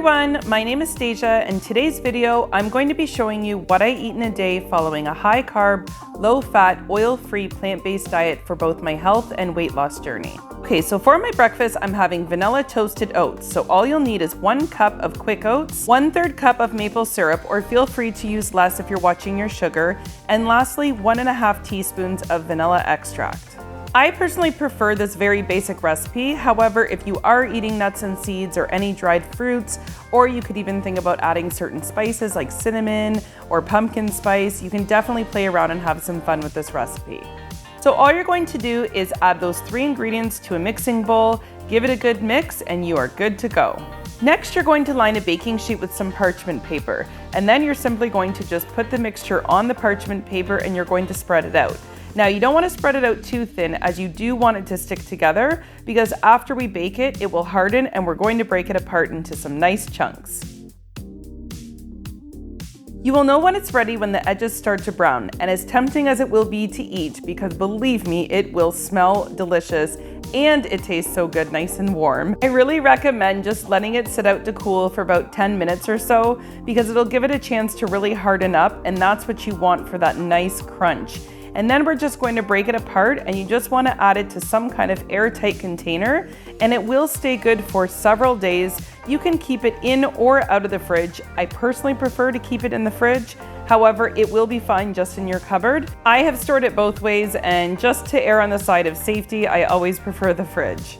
everyone, my name is Stasia. In today's video, I'm going to be showing you what I eat in a day following a high carb, low fat, oil-free, plant-based diet for both my health and weight loss journey. Okay, so for my breakfast, I'm having vanilla toasted oats. So all you'll need is 1 cup of quick oats, 1/3 cup of maple syrup, or feel free to use less if you're watching your sugar, and lastly, 1.5 teaspoons of vanilla extract. I personally prefer this very basic recipe. However, if you are eating nuts and seeds or any dried fruits, or you could even think about adding certain spices like cinnamon or pumpkin spice, you can definitely play around and have some fun with this recipe. So all you're going to do is add those 3 ingredients to a mixing bowl, give it a good mix, and you are good to go. Next, you're going to line a baking sheet with some parchment paper, and then you're simply going to just put the mixture on the parchment paper and you're going to spread it out. Now, you don't want to spread it out too thin, as you do want it to stick together, because after we bake it, it will harden and we're going to break it apart into some nice chunks. You will know when it's ready when the edges start to brown, and as tempting as it will be to eat, because believe me, it will smell delicious and it tastes so good, nice and warm. I really recommend just letting it sit out to cool for about 10 minutes or so, because it'll give it a chance to really harden up, and that's what you want for that nice crunch. And then we're just going to break it apart, and you just want to add it to some kind of airtight container, and it will stay good for several days. You can keep it in or out of the fridge. I personally prefer to keep it in the fridge. However, it will be fine just in your cupboard. I have stored it both ways, and just to err on the side of safety, I always prefer the fridge.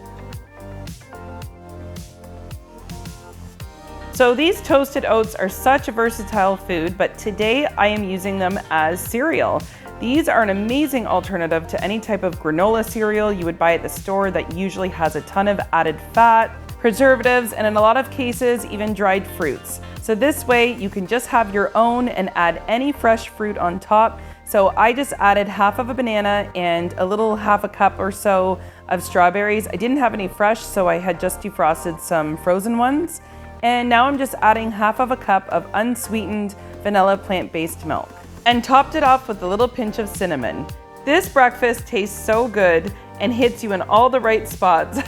So these toasted oats are such a versatile food, but today I am using them as cereal. These are an amazing alternative to any type of granola cereal you would buy at the store that usually has a ton of added fat, preservatives, and in a lot of cases, even dried fruits. So this way you can just have your own and add any fresh fruit on top. So I just added half of a banana and a little half a cup or so of strawberries. I didn't have any fresh, so I had just defrosted some frozen ones. And now I'm just adding half of a cup of unsweetened vanilla plant-based milk, and topped it off with a little pinch of cinnamon. This breakfast tastes so good and hits you in all the right spots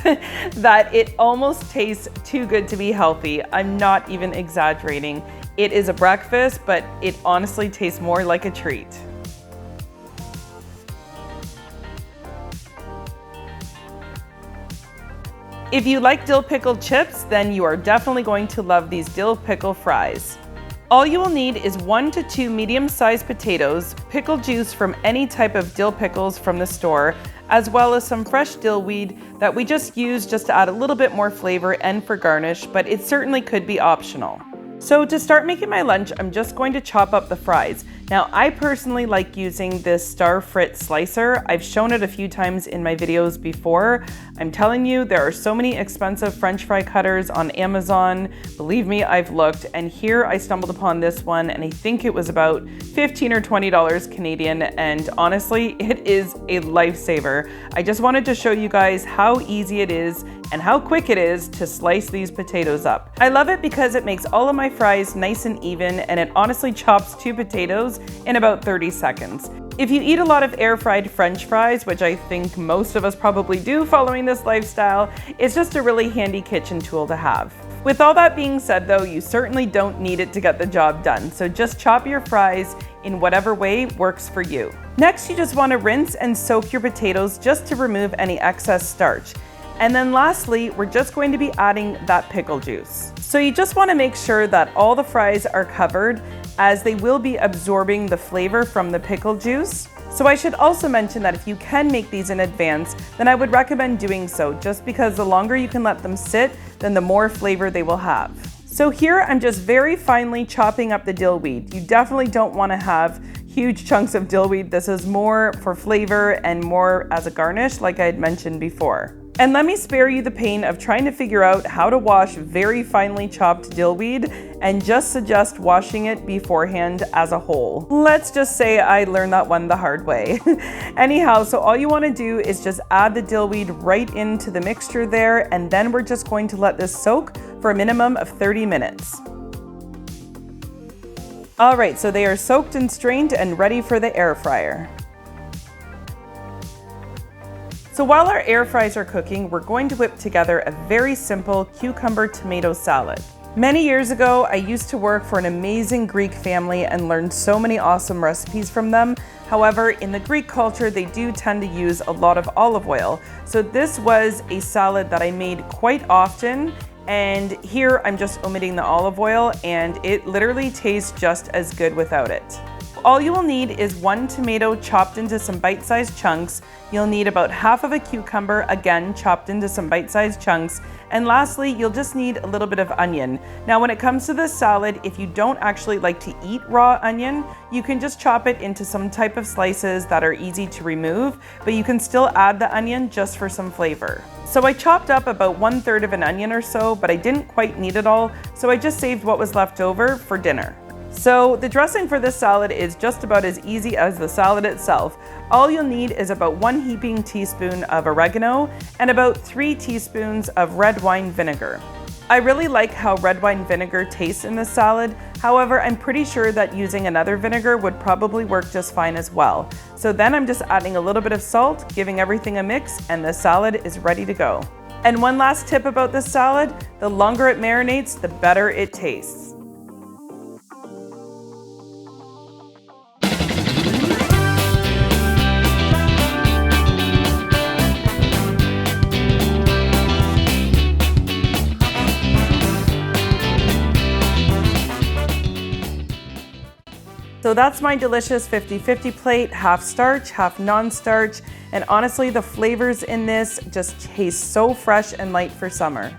that it almost tastes too good to be healthy. I'm not even exaggerating. It is a breakfast, but it honestly tastes more like a treat. If you like dill pickle chips, then you are definitely going to love these dill pickle fries. All you will need is 1 to 2 medium-sized potatoes, pickle juice from any type of dill pickles from the store, as well as some fresh dill weed that we just use just to add a little bit more flavor and for garnish, but it certainly could be optional. So to start making my lunch, I'm just going to chop up the fries. Now, I personally like using this Star Frit slicer. I've shown it a few times in my videos before. I'm telling you, there are so many expensive French fry cutters on Amazon. Believe me, I've looked, and here I stumbled upon this one, and I think it was about $15 or $20 Canadian, and honestly, it is a lifesaver. I just wanted to show you guys how easy it is and how quick it is to slice these potatoes up. I love it because it makes all of my fries nice and even, and it honestly chops 2 potatoes in about 30 seconds. If you eat a lot of air-fried French fries, which I think most of us probably do following this lifestyle, it's just a really handy kitchen tool to have. With all that being said though, you certainly don't need it to get the job done, so just chop your fries in whatever way works for you. Next, you just want to rinse and soak your potatoes just to remove any excess starch. And then lastly, we're just going to be adding that pickle juice. So you just want to make sure that all the fries are covered, as they will be absorbing the flavor from the pickle juice. So I should also mention that if you can make these in advance, then I would recommend doing so, just because the longer you can let them sit, then the more flavor they will have. So here I'm just very finely chopping up the dill weed. You definitely don't want to have huge chunks of dill weed. This is more for flavor and more as a garnish, like I had mentioned before. And let me spare you the pain of trying to figure out how to wash very finely chopped dill weed, and just suggest washing it beforehand as a whole. Let's just say I learned that one the hard way. Anyhow, so all you want to do is just add the dill weed right into the mixture there, and then we're just going to let this soak for a minimum of 30 minutes. All right, so they are soaked and strained and ready for the air fryer. So while our air fries are cooking, we're going to whip together a very simple cucumber tomato salad. Many years ago, I used to work for an amazing Greek family and learned so many awesome recipes from them. However, in the Greek culture, they do tend to use a lot of olive oil. So this was a salad that I made quite often. And here I'm just omitting the olive oil, and it literally tastes just as good without it. All you will need is 1 tomato chopped into some bite-sized chunks. You'll need about half of a cucumber, again chopped into some bite-sized chunks. And lastly, you'll just need a little bit of onion. Now when it comes to this salad, if you don't actually like to eat raw onion, you can just chop it into some type of slices that are easy to remove, but you can still add the onion just for some flavor. So I chopped up about 1/3 of an onion or so, but I didn't quite need it all, so I just saved what was left over for dinner. So the dressing for this salad is just about as easy as the salad itself. All you'll need is about 1 heaping teaspoon of oregano and about 3 teaspoons of red wine vinegar. I really like how red wine vinegar tastes in this salad. However, I'm pretty sure that using another vinegar would probably work just fine as well. So then I'm just adding a little bit of salt, giving everything a mix, and the salad is ready to go. And one last tip about this salad, the longer it marinates, the better it tastes. So that's my delicious 50-50 plate, half starch, half non-starch, and honestly the flavors in this just taste so fresh and light for summer.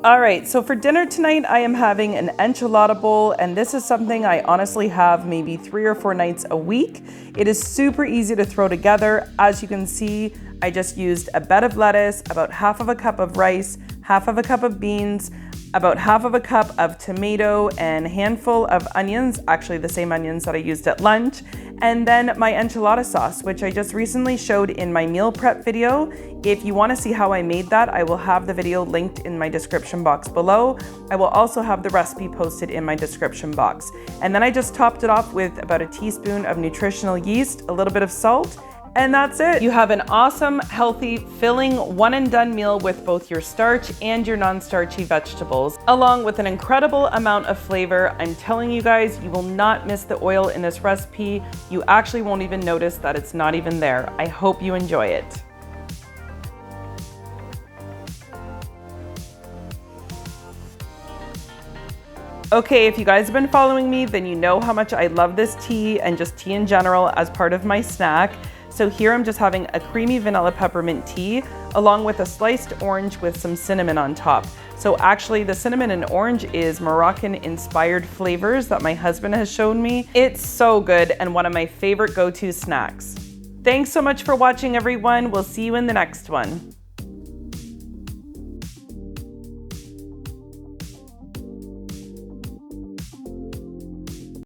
All right, so for dinner tonight, I am having an enchilada bowl, and this is something I honestly have maybe 3 or 4 nights a week. It is super easy to throw together. As you can see, I just used a bed of lettuce, about half of a cup of rice, half of a cup of beans, about half of a cup of tomato, and a handful of onions, actually the same onions that I used at lunch, and then my enchilada sauce, which I just recently showed in my meal prep video. If you want to see how I made that, I will have the video linked in my description box below. I will also have the recipe posted in my description box. And then I just topped it off with about a teaspoon of nutritional yeast, a little bit of salt, and that's it. You have an awesome, healthy, filling, one and done meal with both your starch and your non-starchy vegetables, along with an incredible amount of flavor. I'm telling you guys, you will not miss the oil in this recipe. You actually won't even notice that it's not even there. I hope you enjoy it. Okay, if you guys have been following me, then you know how much I love this tea and just tea in general as part of my snack. So here I'm just having a creamy vanilla peppermint tea along with a sliced orange with some cinnamon on top. So actually the cinnamon and orange is Moroccan inspired flavors that my husband has shown me. It's so good and one of my favorite go-to snacks. Thanks so much for watching, everyone. We'll see you in the next one.